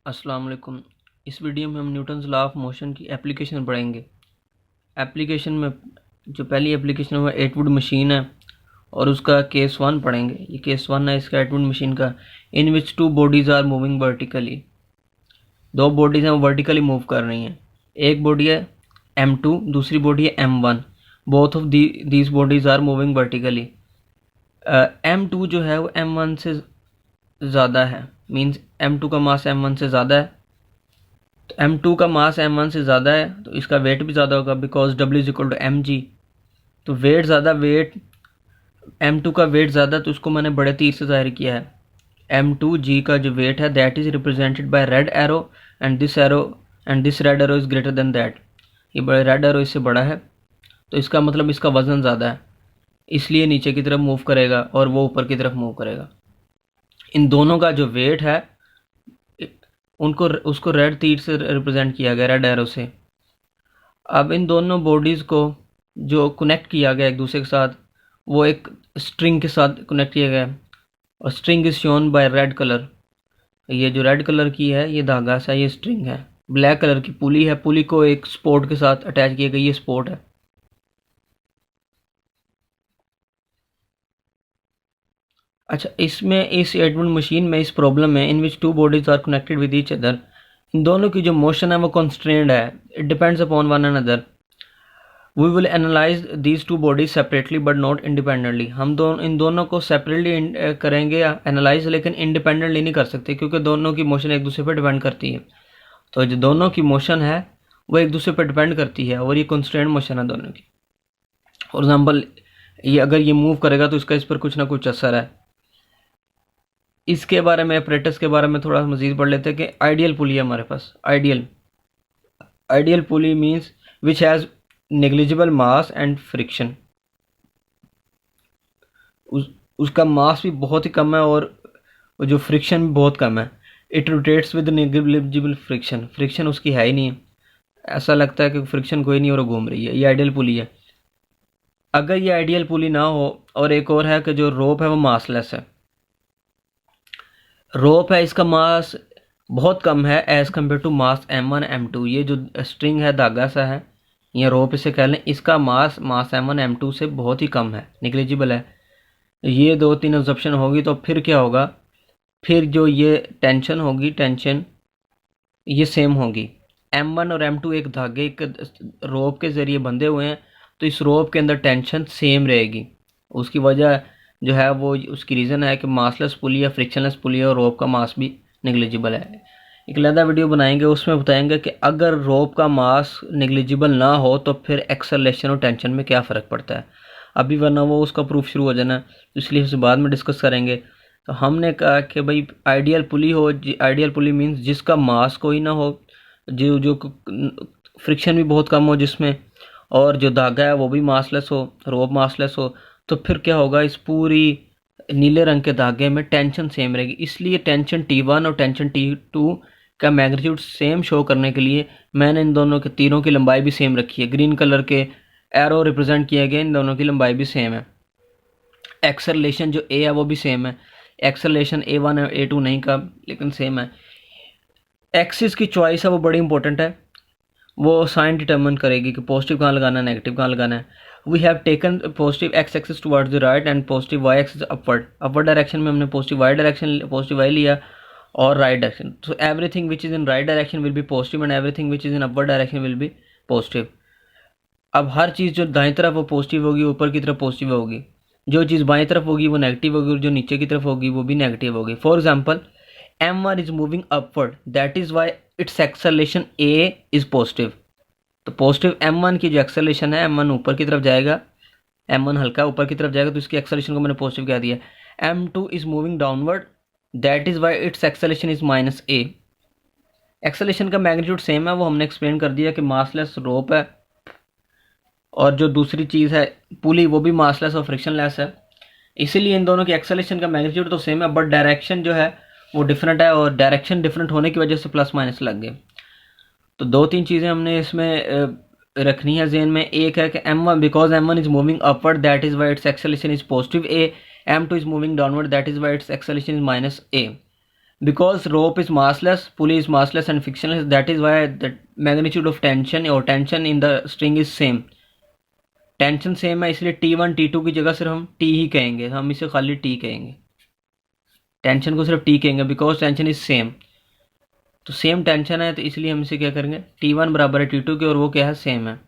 अस्सलाम वालेकुम। इस वीडियो में हम न्यूटन्स लॉ ऑफ मोशन की एप्लीकेशन पढ़ेंगे। एप्लीकेशन में जो पहली एप्लीकेशन है वो एटवुड मशीन है और उसका केस वन पढ़ेंगे। ये केस वन है इसका एटवुड मशीन का। In which two bodies are moving vertically. दो बॉडीज हैं वो वर्टिकली मूव कर रही हैं। एक बॉडी है M2, दूसरी बॉडी है M1। Both of these bodies are moving vertically. M2 जो है वो M1 से ज़्यादा है, मीन्स M2 का मास M1 से ज़्यादा है। तो M2 का मास M1 से ज़्यादा है तो इसका वेट भी ज़्यादा होगा, because W is equal to mg। तो वेट ज़्यादा, वेट M2 का वेट ज़्यादा, तो उसको मैंने बड़े तीर से ज़ाहिर किया है। M2g का जो वेट है that is represented by red arrow and this red arrow is greater than that. ये बड़े रेड एरो इससे बड़ा है, तो इसका मतलब इसका वज़न ज़्यादा है, इसलिए नीचे की तरफ मूव करेगा और वो ऊपर की तरफ मूव करेगा। इन दोनों का जो वेट है उनको उसको रेड तीर से रिप्रेजेंट किया गया, रेड एरो से। अब इन दोनों बॉडीज़ को जो कनेक्ट किया गया एक दूसरे के साथ, वो एक स्ट्रिंग के साथ कनेक्ट किया गया और string is shown by red colour. ये जो रेड कलर की है ये धागा सा, ये स्ट्रिंग है। ब्लैक कलर की पुली है, पुली को एक स्पोर्ट के साथ अटैच किया गया, ये स्पोर्ट है। अच्छा, इसमें इस एडमंड मशीन में इस प्रॉब्लम में in which two bodies are connected with each other, इन दोनों की जो मोशन है वो कॉन्स्ट्रेंड है, it depends upon one another. We will analyse these two bodies separately but not independently. हम इन दोनों को सेपरेटली करेंगे एनालाइज, लेकिन इंडिपेंडेंटली नहीं कर सकते क्योंकि दोनों की मोशन एक दूसरे पर डिपेंड करती है। तो जो दोनों की मोशन है वो एक दूसरे पर डिपेंड करती है और ये कॉन्स्टेंट मोशन है दोनों की। फॉर एग्जाम्पल, ये अगर ये मूव करेगा तो इसका इस पर कुछ ना कुछ असर है। इसके बारे में, अपरेटस के बारे में थोड़ा मजीद पढ़ लेते हैं कि आइडियल पुली है हमारे पास। Ideal pulley means which has negligible mass and friction. उसका मास भी बहुत ही कम है और जो फ्रिक्शन भी बहुत कम है। It rotates with negligible friction, friction उसकी है ही नहीं है, ऐसा लगता है कि फ्रिक्शन कोई नहीं और वो घूम रही है। ये आइडियल पुली है। अगर ये आइडियल पुली ना हो, और एक और है कि जो रोप है वो मासलेस है। रोप है, इसका मास बहुत कम है as compare to mass M1 M2। ये जो स्ट्रिंग है, धागा सा है, या रोप इसे कह लें, इसका मास M1 M2 से बहुत ही कम है, निग्लिजिबल है। ये दो तीन एग्जप्शन होगी तो फिर क्या होगा, फिर जो ये टेंशन होगी, टेंशन ये सेम होगी। M1 और M2 एक धागे, एक रोप के ज़रिए बंधे हुए हैं, तो इस रोप के अंदर टेंशन सेम रहेगी। उसकी वजह जो है वो, उसकी रीज़न है कि मासलेस पुली या फ्रिक्शनलेस पुली है और रोप का मास भी निग्लिजिबल है। एक अलग वीडियो बनाएंगे, उसमें बताएंगे कि अगर रोप का मास निग्लिजिबल ना हो तो फिर एक्सेलरेशन और टेंशन में क्या फ़र्क पड़ता है। अभी वरना वो उसका प्रूफ शुरू हो जाना है, तो इसलिए उसे बाद में डिस्कस करेंगे। तो हमने कहा कि भाई आइडियल पुली हो, आइडियल पुली मीन्स जिसका मास कोई ना हो, जो जो फ्रिक्शन भी बहुत कम हो जिसमें, और जो धागा है वो भी मासलेस हो, रोप मासलेस हो। तो फिर क्या होगा, इस पूरी नीले रंग के धागे में टेंशन सेम रहेगी। इसलिए टेंशन T1 और टेंशन T2 का मैग्नीट्यूड सेम शो करने के लिए मैंने इन दोनों के तीरों की लंबाई भी सेम रखी है। ग्रीन कलर के एरो रिप्रेजेंट किए गए, इन दोनों की लंबाई भी सेम है। एक्सेलरेशन जो A है वो भी सेम है। एक्सेलरेशन A1 है, A2 नहीं का, लेकिन सेम है। एक्सिस की चॉइस है वो बड़ी इंपॉर्टेंट है, वो साइन डिटर्मिन करेगी कि पॉजिटिव कहाँ लगाना है, नेगेटिव कहाँ लगाना है। We have taken positive x axis towards the right and positive y axis upward direction में हमने पॉजिटिव वाई लिया और right direction. So everything which is in right direction will be positive and everything which is in upward direction will be positive. अब हर चीज़ जो दाएं तरफ वो पॉजिटिव होगी, ऊपर की तरफ पॉजिटिव होगी। जो चीज़ बाएं तरफ होगी वो नेगेटिव होगी और जो नीचे की तरफ होगी वो भी नेगेटिव होगी। For example, M1 is moving upward, that is why its acceleration A is positive. तो पॉजिटिव M1 की जो एक्सेलरेशन है, M1 ऊपर की तरफ जाएगा, M1 हल्का ऊपर की तरफ जाएगा, तो इसकी एक्सेलरेशन को मैंने पॉजिटिव कह दिया। M2 is moving downward, that is why its acceleration is -A। Acceleration का मैग्नीट्यूड सेम है, वो हमने एक्सप्लेन कर दिया कि मासलेस रोप है और जो दूसरी चीज़ है पुली, वो भी मासलेस और फ्रिक्शनलेस है। इसीलिए इन दोनों की एक्सेलरेशन का मैग्नीट्यूड तो सेम है, बट डायरेक्शन जो है वो डिफरेंट है, और डायरेक्शन डिफरेंट होने की वजह से प्लस माइनस लग गए। तो दो तीन चीज़ें हमने इसमें रखनी है ज़हन में। एक है कि M1 because M1 is moving upward, that is why its acceleration is positive A। M2 is moving downward, that is why its acceleration is -A। because rope is massless, pulley is massless and frictionless, that is why the magnitude of tension or tension in the string is same. Tension same है, इसलिए T1 T2 की जगह सिर्फ हम T ही कहेंगे, हम इसे खाली T कहेंगे, टेंशन को सिर्फ T कहेंगे बिकॉज टेंशन इज सेम। तो सेम टेंशन है तो इसलिए हम इसे क्या करेंगे, T1 बराबर है T2 के और वो क्या है, सेम है।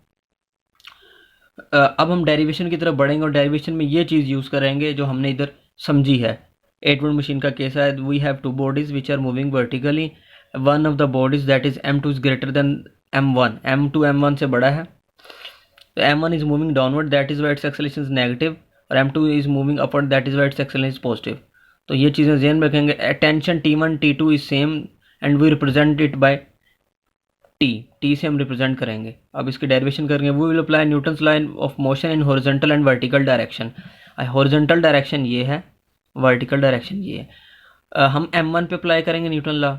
अब हम डेरिवेशन की तरफ बढ़ेंगे और डेरिवेशन में ये चीज़ यूज़ करेंगे जो हमने इधर समझी है। 8-wheel मशीन का केस है, we have two bodies which are moving vertically, one of the bodies that is M2 is greater than M1, M2 M1 से बड़ा है, तो M1 is moving downward that is why its acceleration is negative, और M2 is moving upward that is why its acceleration is positive. तो ये चीज़ें ध्यान में रखेंगे। Tension T1 T2 is same and we represent it by T से हम represent करेंगे। अब इसकी डेरिवेशन करेंगे, we will apply Newton's line of motion in horizontal and vertical direction. Horizontal direction ये है, वर्टिकल डायरेक्शन ये है। हम M1 पे अप्लाई करेंगे Newton law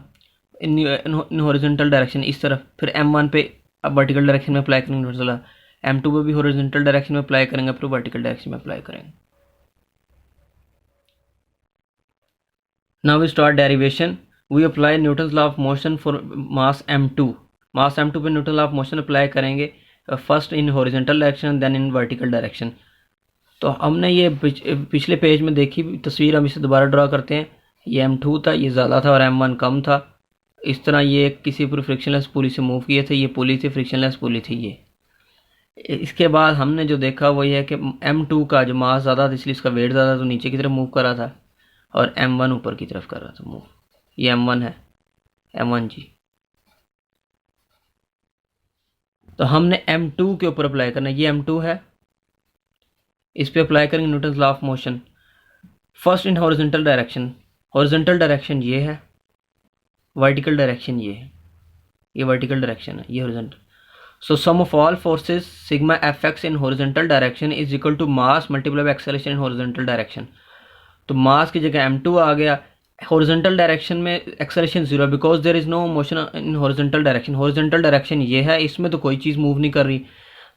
in horizontal direction इस तरफ, फिर M1 पे अब वर्टिकल डायरेक्शन में अप्लाई करेंगे न्यूटन लॉ, M2 पे भी हॉरिजॉन्टल डायरेक्शन में अप्लाई करेंगे, फिर वर्टिकल डायरेक्शन में अप्लाई करेंगे। Now we start derivation. We apply Newton's law of motion for mass M2। Mass M2 पे Newton law of motion apply करेंगे, first in horizontal direction then in vertical direction. तो हमने ये पिछले page में देखी तस्वीर, हम इसे दोबारा ड्रा करते हैं। ये M2 था, ये ज़्यादा था और M1 कम था। इस तरह ये किसी पर फ्रिक्शनलेस पुली से मूव किए थे, ये पुली थी, फ्रिक्शनलेस पुली थी ये। इसके बाद हमने जो देखा वो ये है कि M2 का जो मास ज़्यादा था इसलिए इसका वेट ज़्यादा, तो नीचे की तरफ मूव कर रहा था, और M1 ऊपर की तरफ कर रहा था मूव। ये M1 है, M1 जी। तो हमने M2 के ऊपर अप्लाई करना है, ये M2 है, इस पे अप्लाई करेंगे Newton's law of motion first in horizontal direction. Horizontal direction ये है, वर्टिकल डायरेक्शन ये है, ये वर्टिकल डायरेक्शन है, ये horizontal. So sum of all forces sigma Fx in horizontal direction is equal to mass multiply by acceleration in horizontal direction. तो mass की जगह M2 आ गया, हॉरिजॉन्टल डायरेक्शन में acceleration zero because there is no motion in horizontal direction. Horizontal direction ये है, इसमें तो कोई चीज़ मूव नहीं कर रही।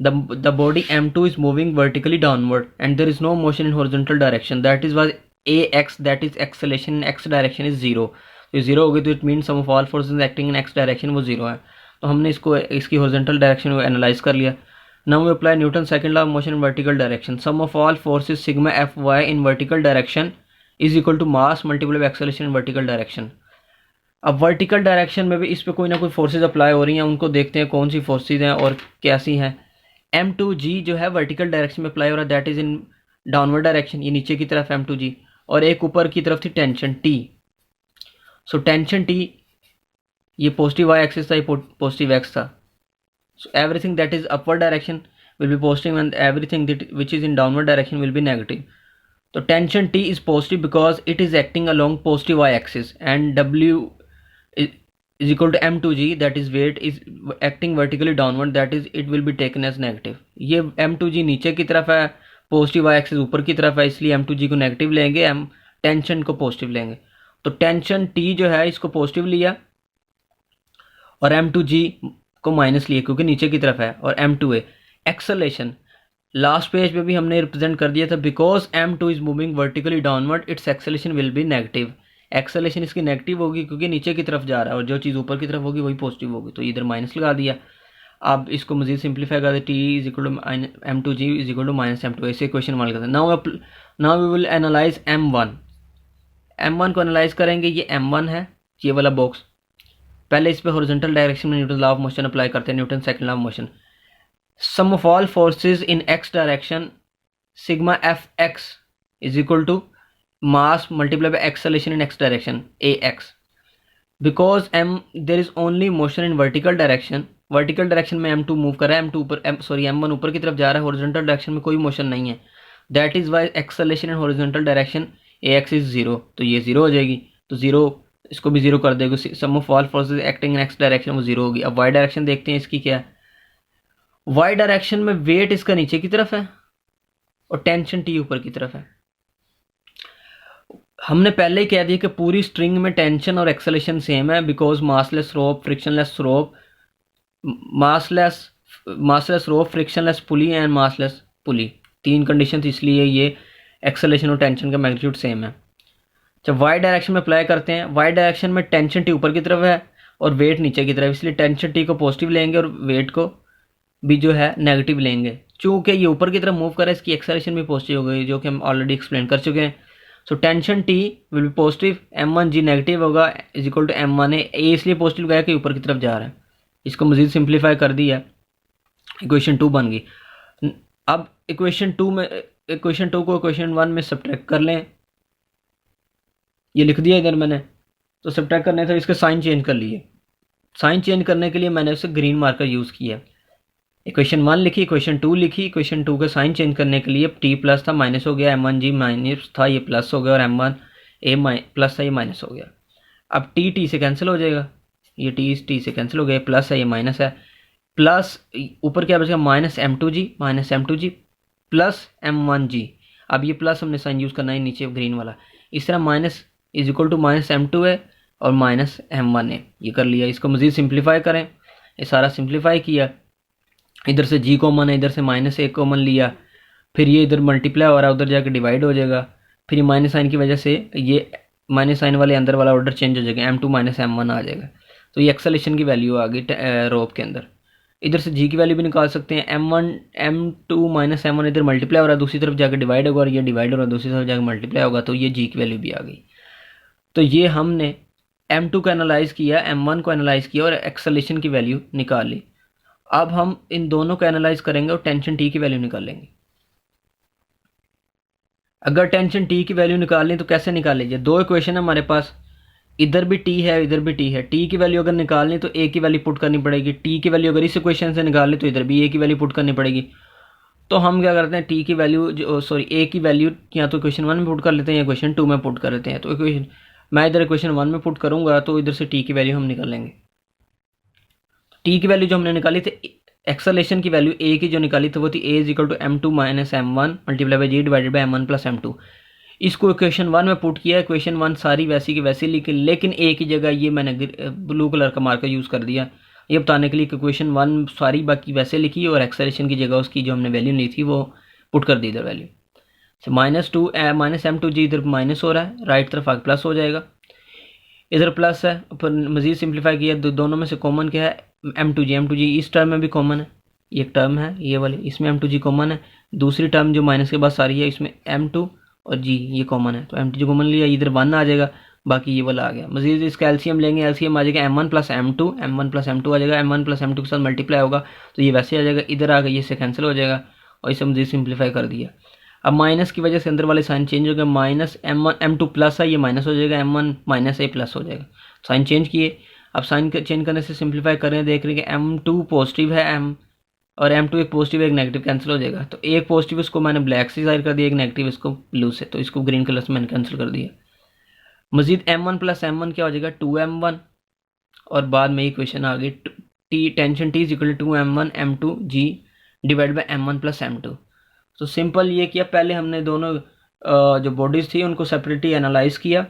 The body M2 is moving vertically downward and there is no motion in horizontal direction, that is was Ax that is acceleration in x direction is zero. तो zero हो गई तो it mean sum of all forces acting in x direction वो zero है। तो हमने इसकी horizontal direction को एनालाइज कर लिया। Now we apply Newton second law of motion in vertical direction. Sum of all forces sigma Fy in vertical direction is equal to mass multiply by acceleration in vertical direction. अब vertical direction में भी इस पे कोई ना कोई forces apply हो रही हैं, उनको देखते हैं कौन सी फोर्सेज हैं और कैसी हैं। M2G जो है वर्टिकल डायरेक्शन में अप्लाई हो रहा है, that is in downward direction, ये नीचे की तरफ M2G, और एक ऊपर की तरफ थी tension T। So tension T ये पॉजिटिव y एक्सिस था, ये पॉजिटिव x था। So everything that is upward direction will be positive and everything which is in downward direction will be negative. तो tension T is positive because it is acting along positive y axis and W is equal to M2G, that is weight is acting vertically downward, that is it will be taken as negative। ये M2G नीचे की तरफ है, positive y axis ऊपर की तरफ है, इसलिए M2G को नेगेटिव लेंगे, टेंशन को पॉजिटिव लेंगे। तो टेंशन T जो है इसको पॉजिटिव लिया और M2G को माइनस लिया क्योंकि नीचे की तरफ है, और M2A एक्सेलरेशन लास्ट पेज पे भी हमने रिप्रेजेंट कर दिया था, because M2 is moving vertically downward it's acceleration will be negative. Acceleration इसकी नेगेटिव होगी क्योंकि नीचे की तरफ जा रहा है और जो चीज़ ऊपर की तरफ होगी वही पॉजिटिव होगी, तो इधर माइनस लगा दिया। अब इसको मजीद सिंप्लीफाई कर T is equal to M2G is equal to minus M2, ऐसे क्वेश्चन मान करते हैं। Now we will analyse M1 को एनालाइज करेंगे। ये M1 है, ये वाला बॉक्स। पहले इस पर हॉरिजॉन्टल डायरेक्शन में Newton law of motion apply करते हैं, Newton second law of motion. Sum of all forces in x direction sigma Fx is equal to mass multiplied by acceleration in x direction Ax। Because there is only motion in vertical direction में M2 move कर रहा है, M1 ऊपर की तरफ जा रहा है, हॉरिजॉन्टल डायरेक्शन में कोई मोशन नहीं है, that is why acceleration in horizontal direction Ax is zero. तो ये जीरो हो जाएगी, तो जीरो इसको भी जीरो कर देगा। Sum of all forces acting in x direction वो जीरो होगी। अब वाई डायरेक्शन देखते हैं इसकी क्या है। वाई डायरेक्शन में वेट इसका नीचे की तरफ है और टेंशन T ऊपर की तरफ है। हमने पहले ही कह दिया कि पूरी स्ट्रिंग में टेंशन और एक्सेलरेशन सेम है, because massless rope, frictionless rope, massless rope, frictionless pulley and massless pulley, तीन कंडीशन, इसलिए ये एक्सेलरेशन और टेंशन का मैग्नीट्यूड सेम है। जब वाई डायरेक्शन में अप्लाई करते हैं, वाई डायरेक्शन में टेंशन टी ऊपर की तरफ है और वेट नीचे की तरफ, इसलिए टेंशन टी को पॉजिटिव लेंगे और वेट को भी जो है नेगेटिव लेंगे। चूंकि ये ऊपर की तरफ मूव कर रहा है, इसकी एक्सेलरेशन भी पॉजिटिव हो गई, जो कि हम ऑलरेडी एक्सप्लेन कर चुके हैं। So tension T will be positive, m1g negative होगा, इज इक्वल टू m1a। ए इसलिए पॉजिटिव गया कि ऊपर की तरफ जा रहा है। इसको मजीद सिंप्लीफाई कर दिया, इक्वेशन 2 बन गई। अब इक्वेशन 2 को इक्वेशन 1 में सब्ट्रैक्ट कर लें, ये लिख दिया इधर मैंने। तो सब्ट्रैक्ट करने से इसके साइन चेंज कर लिए। साइन चेंज करने के लिए मैंने उसे ग्रीन मार्कर यूज़ किया। इक्वेशन 1 लिखी, इक्वेशन 2 लिखी, इक्वेशन 2 का साइन चेंज करने के लिए टी प्लस था माइनस हो गया, m1g माइनस था ये प्लस हो गया, और m1a प्लस था ये माइनस हो गया। अब टी से कैंसिल हो जाएगा, ये टी से कैंसिल हो गया, प्लस है ये माइनस है, प्लस ऊपर क्या बचेगा माइनस m2g प्लस m1g। अब ये प्लस हमने साइन यूज़ करना है नीचे ग्रीन वाला। इस तरह minus is equal to minus m2 है और माइनस m1 ये कर लिया। इसको मज़ीद सिंप्लीफाई करें, ये सारा सिंप्लीफाई किया, इधर से g कॉमन है, इधर से माइनस एक कॉमन लिया, फिर ये इधर मल्टीप्लाई हो रहा है, उधर जाकर डिवाइड हो जाएगा, फिर ये माइनस साइन की वजह से ये माइनस साइन वाले अंदर वाला ऑर्डर चेंज हो जाएगा, m2 माइनस m1 आ जाएगा। तो ये एक्सेलेरेशन की वैल्यू आ गई रोप के अंदर। इधर से g की वैल्यू भी निकाल सकते हैं, m2 माइनस m1 इधर मल्टीप्लाई हो रहा है, दूसरी तरफ जाकर डिवाइड होगा, और ये डिवाइड हो रहा है, दूसरी तरफ जाकर मल्टीप्लाई होगा, तो ये g की वैल्यू भी आ गई। तो ये हमने m2 को एनालाइज किया, m1 को एनालाइज किया और एक्सेलेरेशन की वैल्यू निकाल ली। अब हम इन दोनों को एनालाइज करेंगे और टेंशन टी की वैल्यू निकालेंगे। अगर टेंशन टी की वैल्यू निकालनी तो कैसे निकाल लीजिए, दो इक्वेशन है हमारे पास, इधर भी टी है इधर भी टी है। टी की वैल्यू अगर निकालनी तो ए की वैल्यू पुट करनी पड़ेगी, टी की वैल्यू अगर इस इक्वेशन से निकालनी तो इधर भी ए की वैल्यू पुट करनी पड़ेगी। तो हम क्या करते हैं, टी की वैल्यू ए की वैल्यू या तो इक्वेशन 1 में पुट कर लेते हैं या इक्वेशन 2 में पुट कर लेते हैं। तो इक्वेशन मैं इधर इक्वेशन 1 में पुट करूंगा तो इधर से टी की वैल्यू हम निकालेंगे। टी की वैल्यू जो हमने निकाली थी, एक्सेलेरेशन की वैल्यू ए की जो निकाली थी वो थी a is equal to m2 minus m1 multiply by g divided by m1 plus m2। इसको इक्वेशन 1 में पुट किया, इक्वेशन 1 सारी वैसी की वैसी लिखी, लेकिन ए की जगह ये मैंने ब्लू कलर का मार्कर यूज़ कर दिया, ये बताने के लिए कि इक्वेशन 1 सारी बाकी वैसे लिखी और एक्सेलेरेशन की जगह उसकी जो हमने वैल्यू ली थी वो पुट कर दी इधर वैल्यू। -2 माइनस m2g इधर माइनस हो रहा है, राइट तरफ आगे प्लस हो जाएगा, इधर प्लस है, ऊपर मज़ीद सिंप्लीफाई किया, दोनों में से कॉमन क्या है m2g इस टर्म में भी कॉमन है, ये एक टर्म है ये वाली, इसमें m2g कॉमन है, दूसरी टर्म जो माइनस के बाद सारी है इसमें m2 और g ये कॉमन है, तो m2g कॉमन लिया, इधर 1 आ जाएगा, बाकी ये वाला आ गया। मज़ीद इसका एलसीएम लेंगे, एलसीएम आ जाएगा m1 प्लस m2 आ जाएगा, m1 प्लस m2 के साथ मल्टीप्लाई होगा तो ये वैसे आ जाएगा, इधर आ गया, ये से कैंसिल हो जाएगा और इसे मज़ीद सिंप्लीफाई कर दिया। अब माइनस की वजह से अंदर वाले साइन चेंज हो गए, माइनस m2 प्लस है, ये माइनस हो जाएगा, m1 माइनस a प्लस हो जाएगा, साइन चेंज किए। अब साइन चेंज करने से सिंप्लीफाई कर रहे हैं, देख रहे हैं कि m2 पॉजिटिव है और m2 एक पॉजिटिव एक नेगेटिव कैंसिल हो जाएगा, तो एक पॉजिटिव इसको मैंने ब्लैक से जाहिर कर दिया, एक नेगेटिव इसको ब्लू से, तो इसको ग्रीन कलर से मैंने कैंसिल कर दिया। मजीद m1 प्लस m1 क्या हो जाएगा 2m1, और बाद में इक्वेशन आ गई T tension T is equal to m1 m2g divide by m1 plus m2। तो सिंपल ये किया, पहले हमने दोनों जो बॉडीज़ थी उनको सेपरेटली एनालाइज किया,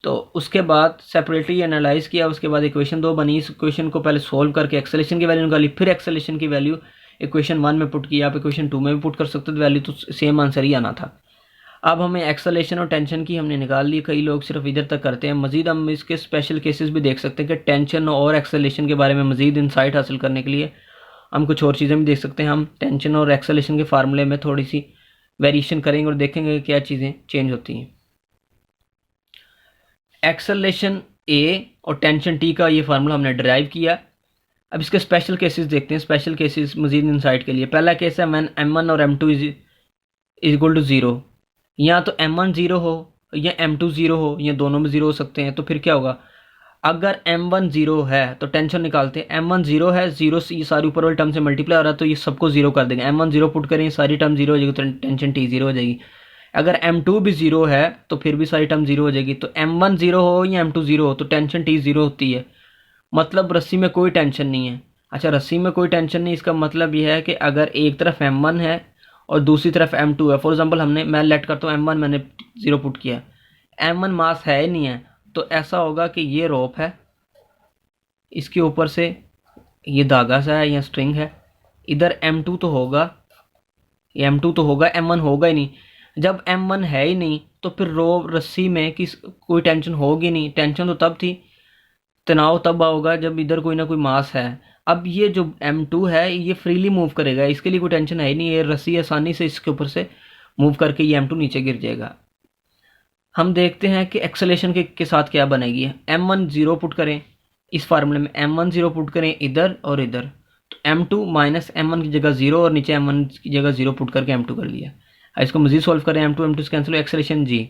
तो उसके बाद सेपरेटली एनालाइज किया, उसके बाद इक्वेशन 2 बनी, इस इक्वेशन को पहले सोल्व करके एक्सेलेरेशन की वैल्यू निकाली, फिर एक्सेलेरेशन की वैल्यू इक्वेशन 1 में पुट किया, आप इक्वेशन 2 में भी पुट कर सकते थे वैल्यू, तो सेम आंसर ही आना था। अब हमें एक्सेलेरेशन और टेंशन की हमने निकाल ली, कई लोग सिर्फ इधर तक करते हैं, मजीद हम इसके स्पेशल केसेस भी देख सकते हैं कि टेंशन और एक्सेलेरेशन के बारे में मजीद इंसाइट हासिल करने के लिए हम कुछ और चीज़ें भी देख सकते हैं। हम टेंशन और एक्सेलेरेशन के फार्मूले में थोड़ी सी वेरिएशन करेंगे और देखेंगे क्या चीज़ें चेंज होती हैं। एक्सेलेरेशन ए और टेंशन टी का ये फार्मूला हमने डिराइव किया। अब इसके स्पेशल केसेस देखते हैं, स्पेशल केसेस मजीद इंसाइट के लिए। पहला केस है मैन m1 और m2 इज इक्वल टू 0, या तो m1 0 हो या m2 0 हो, या दोनों में 0 हो सकते हैं। तो फिर क्या होगा, अगर m1 0 है तो टेंशन निकालते हैं, m1 0 है, 0 से ये सारी ऊपर वाली टर्म से मल्टीप्लाई हो रहा है तो ये सबको 0 कर देंगे, m1 0 पुट करेंगे सारी टर्म 0 हो जाएगी, तो टेंशन टी 0 हो जाएगी। अगर m2 भी 0 है तो फिर भी सारी टर्म 0 हो जाएगी, तो m1 0 हो या m2 0 हो तो टेंशन टी 0 होती है, मतलब रस्सी में कोई टेंशन नहीं है। अच्छा, रस्सी में कोई टेंशन नहीं, इसका मतलब यह है कि अगर एक तरफ m1 है और दूसरी तरफ m2 है, फॉर एग्जांपल मैं लेट करता हूँ m1 मैंने 0 पुट किया, m1 मास है ही नहीं है, तो ऐसा होगा कि ये रोप है, इसके ऊपर से ये धागा सा है या स्ट्रिंग है, इधर m2 तो होगा, m2 तो होगा, m1 होगा ही नहीं। जब m1 है ही नहीं तो फिर रस्सी में कोई टेंशन होगी नहीं। टेंशन तो तब थी, तनाव तब होगा जब इधर कोई ना कोई मास है। अब ये जो m2 है ये फ्रीली मूव करेगा, इसके लिए कोई टेंशन है ही नहीं, ये रस्सी आसानी से इसके ऊपर से मूव करके ये m2 नीचे गिर जाएगा। हम देखते हैं कि एक्सेलेरेशन के साथ क्या बनेगी। m1 0 पुट करें, इस फार्मूले में m1 0 पुट करें इधर और इधर, तो m2 माइनस m1 की जगह 0 और नीचे m1 की जगह 0 पुट करके m2 कर लिया। इसको मजीद सॉल्व करें, m2 से कैंसिल, एक्सेलेरेशन g।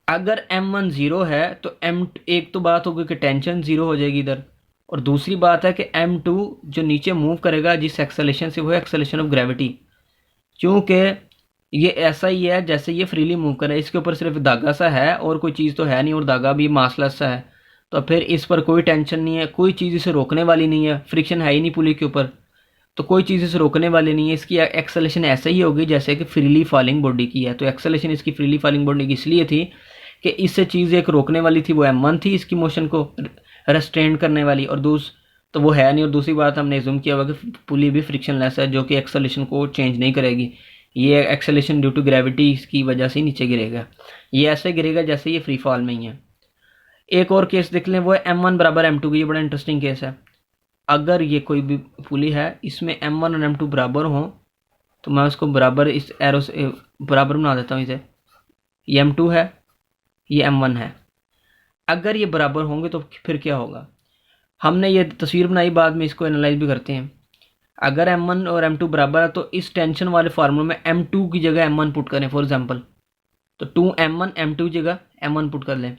अगर m1 0 है तो एक तो बात होगी कि टेंशन 0 हो जाएगी इधर, और दूसरी बात है कि m2 जो नीचे मूव करेगा जिस एक्सेलेरेशन से, वो एक्सेलेरेशन ऑफ ग्रेविटी। क्योंकि ये ऐसा ही है जैसे ये फ्रीली मूव करे, इसके ऊपर सिर्फ धागा सा है और कोई चीज़ तो है नहीं, और धागा भी मासलेस सा है, तो फिर इस पर कोई टेंशन नहीं है, कोई चीज़ इसे रोकने वाली नहीं है, फ्रिक्शन है ही नहीं पुली के ऊपर, तो कोई चीज़ इसे रोकने वाली नहीं है। इसकी एक्सेलेरेशन ऐसे ही होगी जैसे कि फ्रीली फॉलिंग बॉडी की है। तो एक्सेलेरेशन इसकी फ्रीली फॉलिंग बॉडी की इसलिए थी कि इससे चीज़ एक रोकने वाली थी, वो m1 थी, इसकी मोशन को रेस्ट्रेन करने वाली, और तो वो है नहीं। और दूसरी बात हमने एज्यूम किया हुआ कि पुली भी फ्रिक्शनलेस है जो कि एक्सेलेरेशन को चेंज नहीं करेगी। ये एक्सेलेरेशन ड्यू टू ग्रेविटी की वजह से नीचे गिरेगा, ये ऐसे गिरेगा जैसे ये फ्री फॉल में ही है। एक और केस देख लें, वो है m1 बराबर m2 की। ये बड़ा इंटरेस्टिंग केस है। अगर ये कोई भी पुली है, इसमें m1 और m2 बराबर हों, तो मैं उसको बराबर इस एरो से बराबर बना देता हूँ इसे। ये m2 है, ये m1 है। अगर ये बराबर होंगे तो फिर क्या होगा, हमने ये तस्वीर बनाई, बाद में इसको एनालाइज भी करते हैं। अगर m1 और m2 बराबर है तो इस टेंशन वाले फार्मूले में m2 की जगह m1 पुट करें फॉर एग्जांपल, तो 2m1 m2 की जगह m1 पुट कर लें।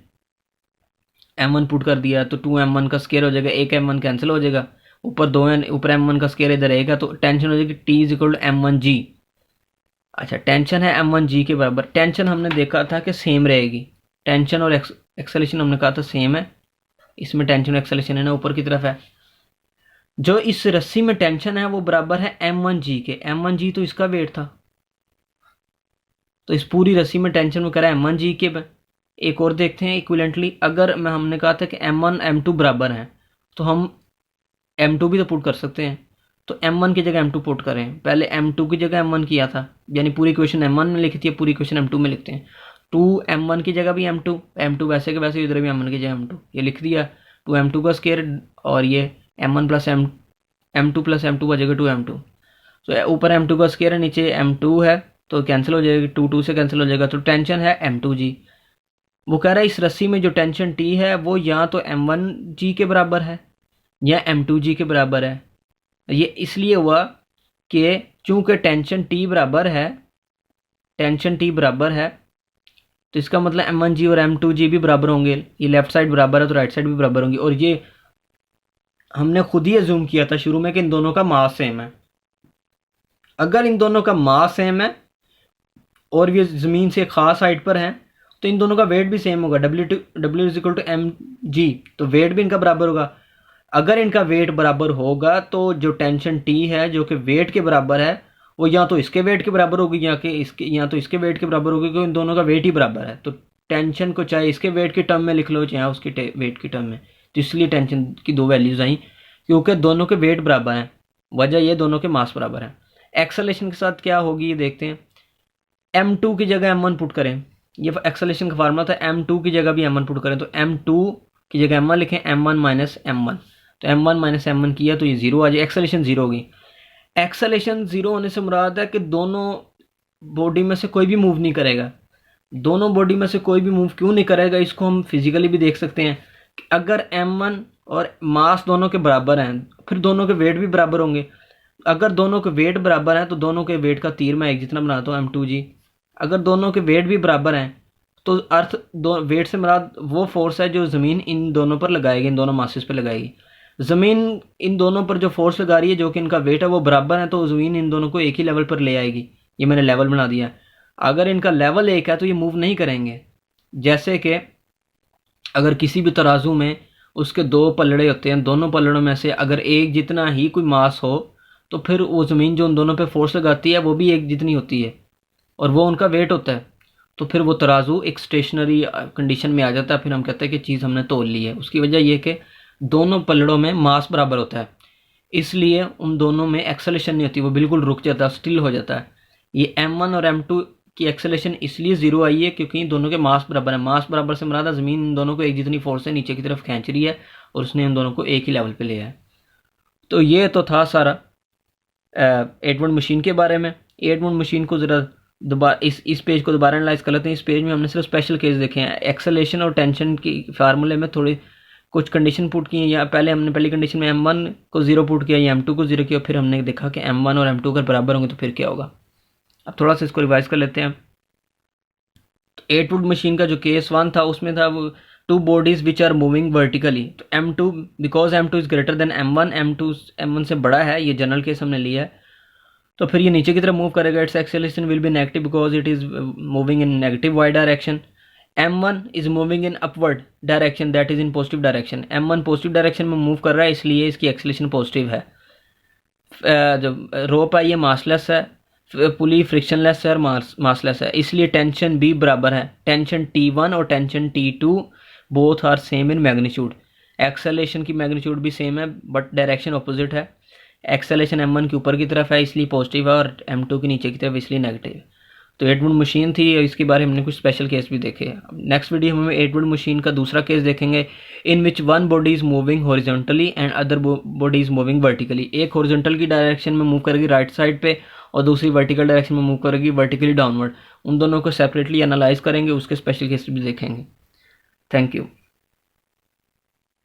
m1 पुट कर दिया तो 2m1 का स्क्वायर हो जाएगा, एक m1 कैंसिल हो जाएगा, ऊपर ऊपर m1 का स्क्वायर इधर रहेगा, तो टेंशन हो जाएगी T is equal to m1g। अच्छा, टेंशन है m1g के बराबर। टेंशन हमने देखा था कि सेम रहेगी, टेंशन और एक्सेलेरेशन हमने कहा था सेम है, इसमें टेंशन और एक्सेलेरेशन है ना ऊपर की तरफ है। जो इस रस्सी में टेंशन है वो बराबर है m1g के। m1g तो इसका वेट था, तो इस पूरी रस्सी में टेंशन में करा m1g के। एक और देखते हैं इक्विवेलेंटली, अगर हमने कहा था कि m1 m2 बराबर हैं, तो हम m2 भी तो पुट कर सकते हैं, तो m1 की जगह m2 पुट करें। पहले m2 की जगह m1 किया था, यानी पूरी इक्वेशन m1 में लिखी थी, पूरी इक्वेशन m2 में लिखते हैं। 2m1 की जगह भी m2 वैसे के वैसे इधर भी m1 की जगह m2 ये लिख दिया। 2m2 का स्क्वायर और ये m1 plus m2 plus m2 का जगह 2m2, तो ऊपर m2 का स्क्वायर है, नीचे m2 है, तो कैंसिल हो जाएगा, 2 से कैंसिल हो जाएगा, तो टेंशन है m2g। वो कह रहा है इस रस्सी में जो टेंशन T है वो या तो m1g के बराबर है या m2g के बराबर है। ये इसलिए हुआ कि चूंकि टेंशन T बराबर है, तो इसका मतलब m1g और m2g भी बराबर होंगे। ये लेफ्ट साइड बराबर है तो राइट साइड भी बराबर होंगी, और ये हमने खुद ही अज्यूम किया था शुरू में कि इन दोनों का मास सेम है। अगर इन दोनों का मास सेम है और ये ज़मीन से खास हाइट पर हैं, तो इन दोनों का वेट भी सेम होगा, W is equal to mg, तो वेट भी इनका बराबर होगा। अगर इनका वेट बराबर होगा तो जो टेंशन T है जो कि वेट के बराबर है, वो या तो इसके वेट के बराबर होगी या तो इसके वेट के बराबर होगी, क्योंकि इन दोनों का वेट ही बराबर है। तो टेंशन को चाहे इसके वेट की टर्म में लिख लो चाहे उसके वेट की टर्म में, तो इसलिए टेंशन की दो वैल्यूज आई, क्योंकि दोनों के वेट बराबर हैं। वजह ये दोनों के मास बराबर हैं। एक्सेलेरेशन के साथ क्या होगी ये देखते हैं। m2 की जगह m1 पुट करें, ये एक्सेलेरेशन का फार्मूला था, m2 की जगह भी m1 पुट करें, तो m2 की जगह m1 लिखें, m1 माइनस m1, तो m1 माइनस m1 किया तो ये 0 आ जाए, एक्सेलेरेशन 0 होगी। एक्सेलेरेशन 0 होने से मुराद है कि दोनों बॉडी में से कोई भी मूव नहीं करेगा। दोनों बॉडी में से कोई भी मूव क्यों नहीं करेगा, इसको हम फिजिकली भी देख सकते हैं कि अगर m1 और मास दोनों के बराबर हैं, फिर दोनों के वेट भी बराबर होंगे। अगर दोनों के वेट बराबर हैं तो दोनों के वेट का तीर मैं एक जितना बनाता हूँ m2g। अगर दोनों के वेट भी बराबर हैं तो अर्थ वेट से मुराद वो फोर्स है जो ज़मीन इन दोनों पर लगाएगी, इन दोनों मासेस पर लगाएगी। ज़मीन इन दोनों पर जो फोर्स लगा रही है जो कि इनका वेट है वो बराबर है, तो ज़मीन इन दोनों को एक ही लेवल पर ले आएगी। ये मैंने लेवल बना दिया। अगर इनका लेवल एक है तो ये मूव नहीं करेंगे। जैसे कि अगर किसी भी तराजू में उसके दो पलड़े होते हैं, दोनों पलड़ों में से अगर एक जितना ही कोई मास हो तो फिर वो ज़मीन जो उन दोनों पे फोर्स लगाती है वो भी एक जितनी होती है और वो उनका वेट होता है, तो फिर वो तराजू एक स्टेशनरी कंडीशन में आ जाता है। फिर हम कहते हैं कि चीज़ हमने तोल ली है। उसकी वजह यह कि दोनों पलड़ों में मास बराबर होता है, इसलिए उन दोनों में एक्सेलेरेशन नहीं होती, वो बिल्कुल रुक जाता है, स्टिल हो जाता है। ये m1 और m2 की एक्सेलेरेशन इसलिए ज़ीरो आई है क्योंकि दोनों के मास बराबर है। मास बराबर से मराद ज़मीन इन दोनों को एक जितनी फोर्स से नीचे की तरफ खींच रही है और उसने इन दोनों को एक ही लेवल पे लिया है। तो ये तो था सारा 8-1 मशीन के बारे में। 8-1 मशीन को ज़रा दोबारा इस पेज को दोबारा एनालाइज कर लेते हैं। इस पेज में हमने सिर्फ स्पेशल केस देखे हैं। एक्सेलेरेशन और टेंशन की फार्मूले में थोड़ी कुछ कंडीशन पुट की हैं। या पहले हमने पहली कंडीशन में m1 को 0 पुट किया या m2 को 0 किया, फिर हमने देखा कि m1 और m2 अगर बराबर होंगे तो फिर क्या होगा। अब थोड़ा सा इसको रिवाइज कर लेते हैं। तो 8-wood मशीन का जो केस 1 था उसमें था वो 2 bodies which are moving vertically। तो m2 because m2 is greater than m1, m2 m1 से बड़ा है, ये जनरल केस हमने लिया है। तो फिर ये नीचे की तरफ मूव करेगा, its acceleration will be negative because it is moving in negative y direction. m1 is moving in upward direction, that is in positive direction. m1 positive direction में मूव कर रहा है इसलिए इसकी एक्सेलरेशन पॉजिटिव है। जो रोप है ये मासलेस है, पुली फ्रिक्शनलेस है और मासलेस है, इसलिए टेंशन भी बराबर है। टेंशन T1 और tension T2 both are same in magnitude. Acceleration की मैग्नीट्यूड भी सेम है बट डायरेक्शन अपोजिट है। एक्सेलरेशन m1 के ऊपर की तरफ है इसलिए पॉजिटिव है और m2 के नीचे की तरफ इसलिए नेगेटिव है। तो 8-wood मशीन थी, इसके बारे में हमने कुछ स्पेशल केस भी देखे। नेक्स्ट वीडियो में 8-wood मशीन का दूसरा केस देखेंगे, in which one body is moving horizontally and other body is moving vertically. एक हॉरिजॉन्टल की डायरेक्शन में मूव करेगी राइट साइड पे और दूसरी वर्टिकल डायरेक्शन में मूव करेगी वर्टिकली डाउनवर्ड। उन दोनों को सेपरेटली एनालाइज करेंगे, उसके स्पेशल केस भी देखेंगे। Thank you.